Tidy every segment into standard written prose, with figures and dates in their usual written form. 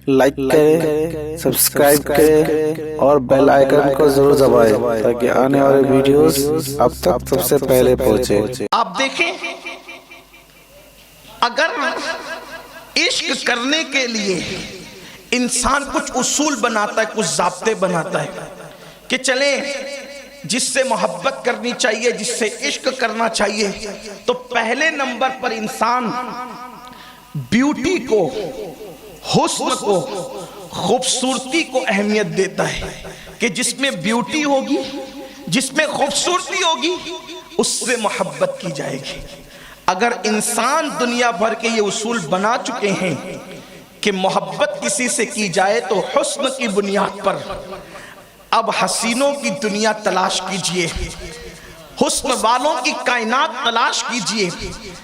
Like کریں، subscribe کریں اور بیل آئیکن کو ضرور دبائیں تاکہ آنے والے ویڈیوز اب تک سب سے پہلے پہنچے۔ آپ دیکھیں، اگر عشق کرنے کے لیے انسان کچھ اصول بناتا ہے، کچھ ضابطے بناتا ہے کہ چلیں جس سے محبت کرنی چاہیے، جس سے عشق کرنا چاہیے، تو پہلے نمبر پر انسان بیوٹی کو، حسن کو، خوبصورتی کو اہمیت دیتا ہے کہ جس میں بیوٹی ہوگی، جس میں خوبصورتی ہوگی، اس سے محبت کی جائے گی۔ اگر انسان دنیا بھر کے یہ اصول بنا چکے ہیں کہ محبت کسی سے کی جائے تو حسن کی بنیاد پر، اب حسینوں کی دنیا تلاش کیجئے، حسن والوں کی کائنات تلاش کیجئے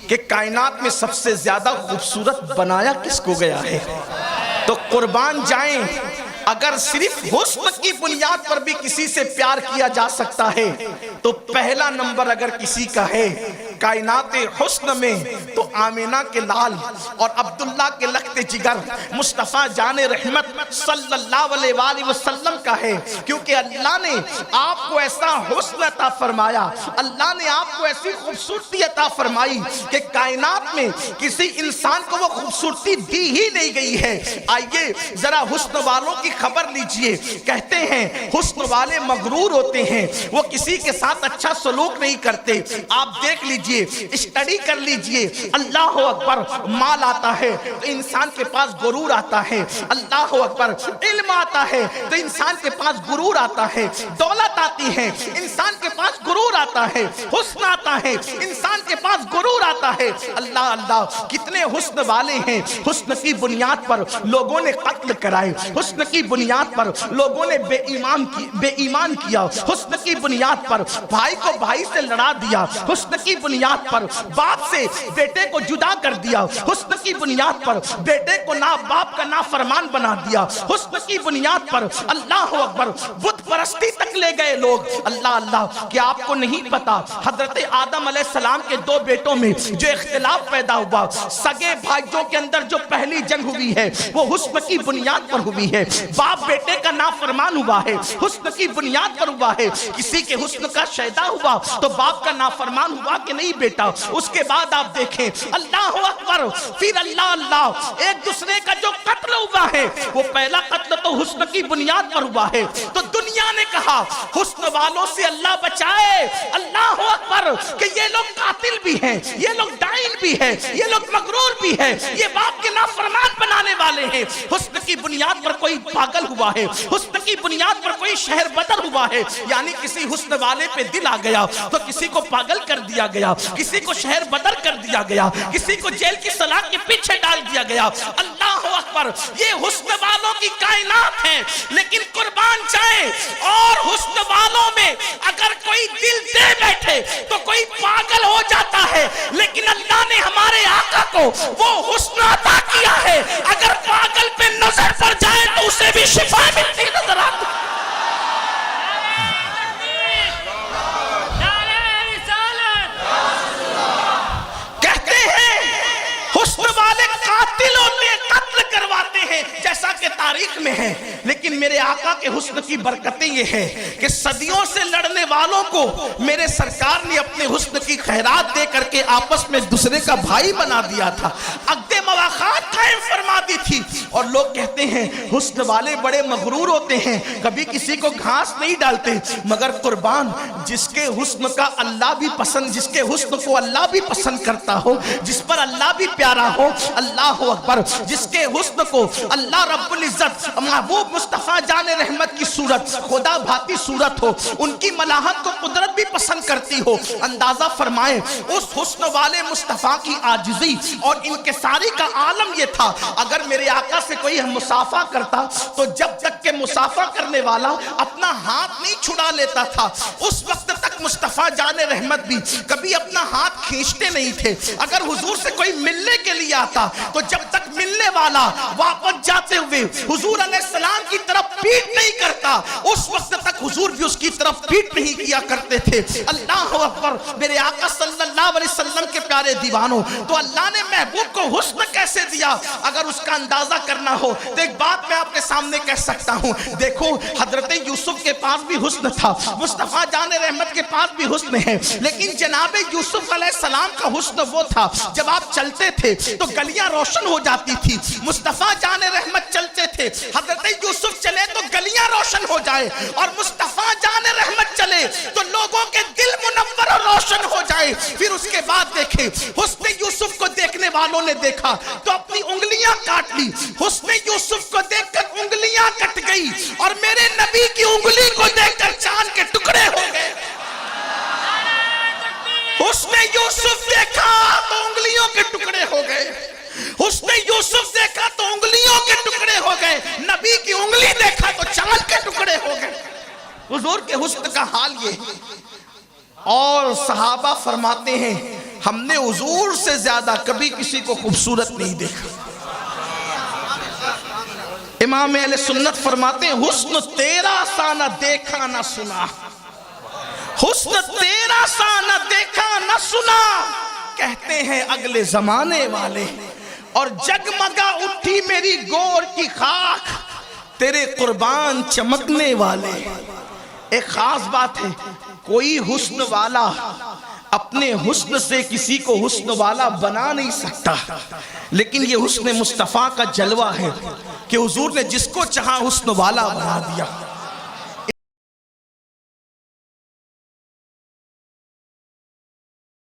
کہ کائنات میں سب سے زیادہ خوبصورت بنایا کس کو گیا ہے۔ تو قربان جائیں، اگر صرف حسن کی بنیاد پر بھی کسی سے پیار کیا جا سکتا ہے تو پہلا نمبر اگر کسی کا ہے کائنات حسن میں تو آمینہ کے لال اور عبداللہ کے لخت جگر مصطفیٰ جان رحمت صلی اللہ علیہ وآلہ وسلم کا ہے، کیونکہ اللہ نے آپ کو ایسا حسن عطا فرمایا، اللہ نے آپ کو ایسی خوبصورتی عطا فرمائی کہ کائنات میں کسی انسان کو وہ خوبصورتی دی ہی نہیں گئی ہے۔ آئیے ذرا حسن والوں کی خبر لیجئے، کہتے ہیں حسن والے مغرور ہوتے ہیں، وہ کسی کے ساتھ اچھا سلوک نہیں کرتے۔ آپ دیکھ لیجئے، اسٹڈی کر لیجئے، اللہ اکبر، مال آتا ہے تو انسان کے پاس غرور آتا ہے، اللہ اکبر، علم آتا ہے تو انسان کے پاس غرور آتا ہے، دولت آتی ہے انسان کے پاس غرور آتا ہے، حسن آتا ہے انسان کے پاس غرور آتا ہے۔ اللہ اللہ، کتنے حسن والے ہیں، حسن کی بنیاد پر لوگوں نے قتل کرائے، حسن کی بنیاد پر لوگوں نے بے ایمان کیا، حسن کی بنیاد پر بھائی کو بھائی سے لڑا دیا، حسن کی بنیاد پر باپ سے بیٹے کو جدا کر دیا، حسن کی بنیاد پر بیٹے کو باپ کا نافرمان بنا دیا، حسن کی بنیاد پر اللہ اکبر بت پرستی تک لے گئے لوگ۔ اللہ اللہ، کیا آپ کو نہیں پتا حضرت آدم علیہ السلام کے دو بیٹوں میں جو اختلاف پیدا ہوا، سگے بھائیوں کے اندر جو پہلی جنگ ہوئی ہے وہ حسن کی بنیاد پر ہوئی ہے، باپ بیٹے کا نافرمان ہوا ہے، حسن کی بنیاد پر ہوا ہے۔ کسی کے حسن کا شیدا ہوا تو باپ کا نافرمان ہوا کہ نہیں بیٹا؟ اس کے بعد آپ دیکھیں اللہ اکبر، پھر اللہ اللہ، ایک دوسرے کا جو قتل ہوا ہے وہ پہلا قتل تو حسن کی بنیاد پر ہوا ہے۔ تو دنیا نے کہا حسن والوں سے اللہ بچائے، اللہ اکبر، کہ یہ لوگ قاتل بھی ہیں، یہ لوگ ڈائن بھی ہیں، یہ لوگ مغرور بھی ہیں، یہ باپ کے نافرمان بنانے والے ہیں۔ حسن کی بنیاد پر کوئی پاگل ہوا ہے، حسن کی بنیاد پر کوئی شہر بدر ہوا ہے، یعنی کسی حسن والے پہ دل آ گیا تو کسی کو پاگل کر دیا گیا، کسی کو شہر بدر کر دیا گیا، کسی کو جیل کی سلاخ کے پیچھے ڈال دیا گیا۔ اللہ اکبر، یہ حسن والوں کی کائنات ہے، لیکن قربان جائیں، اور حسن والوں میں اگر کوئی دل دے بیٹھے تو کوئی پاگل ہو جاتا ہے، لیکن اللہ نے ہمارے آقا کو وہ حسن عطا کیا ہے، اگر پاگل پہ نظر پڑ جائے تو اسے بھی شفا ملتی نظر آتی۔ قاتل ہوتے ہیں، قتل کرواتے ہیں جیسا کہ تاریخ میں ہے، لیکن میرے آقا کے حسن کی برکتیں یہ ہے کہ صدیوں سے لڑنے والوں کو میرے سرکار نے اپنے حسن کی خیرات دے کر کے آپس میں دوسرے کا بھائی بنا دیا تھا، عقد مواخات قائم فرما دی تھی۔ اور لوگ کہتے ہیں حسن والے بڑے مغرور ہوتے ہیں، کبھی کسی کو گھاس نہیں ڈالتے، مگر قربان جس کے حسن کا اللہ بھی پسند، جس کے حسن کو اللہ بھی پسند کرتا ہو، جس پر اللہ بھی پیارا ہو، اللہ اکبر، جس کے حسن کو اللہ رب العزت محبوب مصطفیٰ جان رحمت کی صورت، خدا بھاتی صورت ہو، ان کی ملاحت کو قدرت بھی پسند کرتی ہو، اندازہ فرمائیں اس حسن والے مصطفیٰ کی عاجزی اور انکساری کا عالم یہ تھا، اگر میرے آقا سے کوئی مصافحہ کرتا تو جب تک کہ مصافحہ کرنے والا اپنا ہاتھ نہیں چھڑا لیتا تھا اس وقت تک تک مصطفیٰ جان رحمت بھی کبھی اپنا ہاتھ کھینچتے نہیں تھے. اگر حضور سے کوئی ملنے کے لیے آتا تو جب تک ملنے والا واپس جاتے ہوئے حضور علیہ السلام کی طرف پیٹ نہیں کرتا اس وقت تک حضور بھی اس کی طرف پیٹ نہیں کیا کرتے تھے. اللہ اکبر. میرے آقا صلی اللہ علیہ وسلم کے پیارے دیوانوں, تو اللہ نے محبوب کو حسن کیسے دیا؟ اگر اس کا اندازہ کرنا ہو تو ایک بات میں آپ کے سامنے کہہ سکتا ہوں. دیکھو حضرت یوسف کے پاس بھی حسن تھا, مصطفیٰ جان رحمت کے پاس بھی حسن ہے, لیکن جناب یوسف علیہ السلام کا حسن وہ تھا جب آپ چلتے تھے تو گلیاں روشن ہو جاتی تھی. مصطفیٰ جان رحمت چلتے تھے, حضرت یوسف چلے تو گلیاں روشن ہو جائے, اور مصطفیٰ جان رحمت چلے تو لوگوں کے دل منور اور روشن ہو جائے. پھر اس کے بعد دیکھیں حسن یوسف کو دیکھنے والوں نے دیکھا تو اپنی انگلیاں کاٹ لی. حسن یوسف کو دیکھ کر انگلیاں کٹ گئی, اور میرے نبی کی انگلی کو دیکھ کر چاند کے ٹکڑے ہو گئے. حسن یوسف دیکھا تو انگلیوں کے ٹکڑے ہو گئے, حسن یوسف دیکھا تو انگلیوں کے ٹکڑے ہو گئے, نبی کی انگلی دیکھا تو چاند کے ٹکڑے ہو گئے. حضور کے حسن کا حال یہ. اور صحابہ فرماتے ہیں ہم نے حضور سے زیادہ کبھی کسی کو خوبصورت نہیں دیکھا. امام اہل سنت فرماتے ہیں حسن تیرا سا نہ دیکھا نہ سنا, حسن تیرا سا نہ دیکھا نہ سنا, کہتے ہیں اگلے زمانے والے. اور جگمگا اٹھی میری گور کی خاک, تیرے قربان چمکنے والے. ایک خاص بات ہے, کوئی حسن والا اپنے حسن سے کسی کو حسن والا بنا نہیں سکتا, لیکن یہ حسن مصطفیٰ کا جلوہ ہے کہ حضور نے جس کو چاہا حسن والا بنا دیا.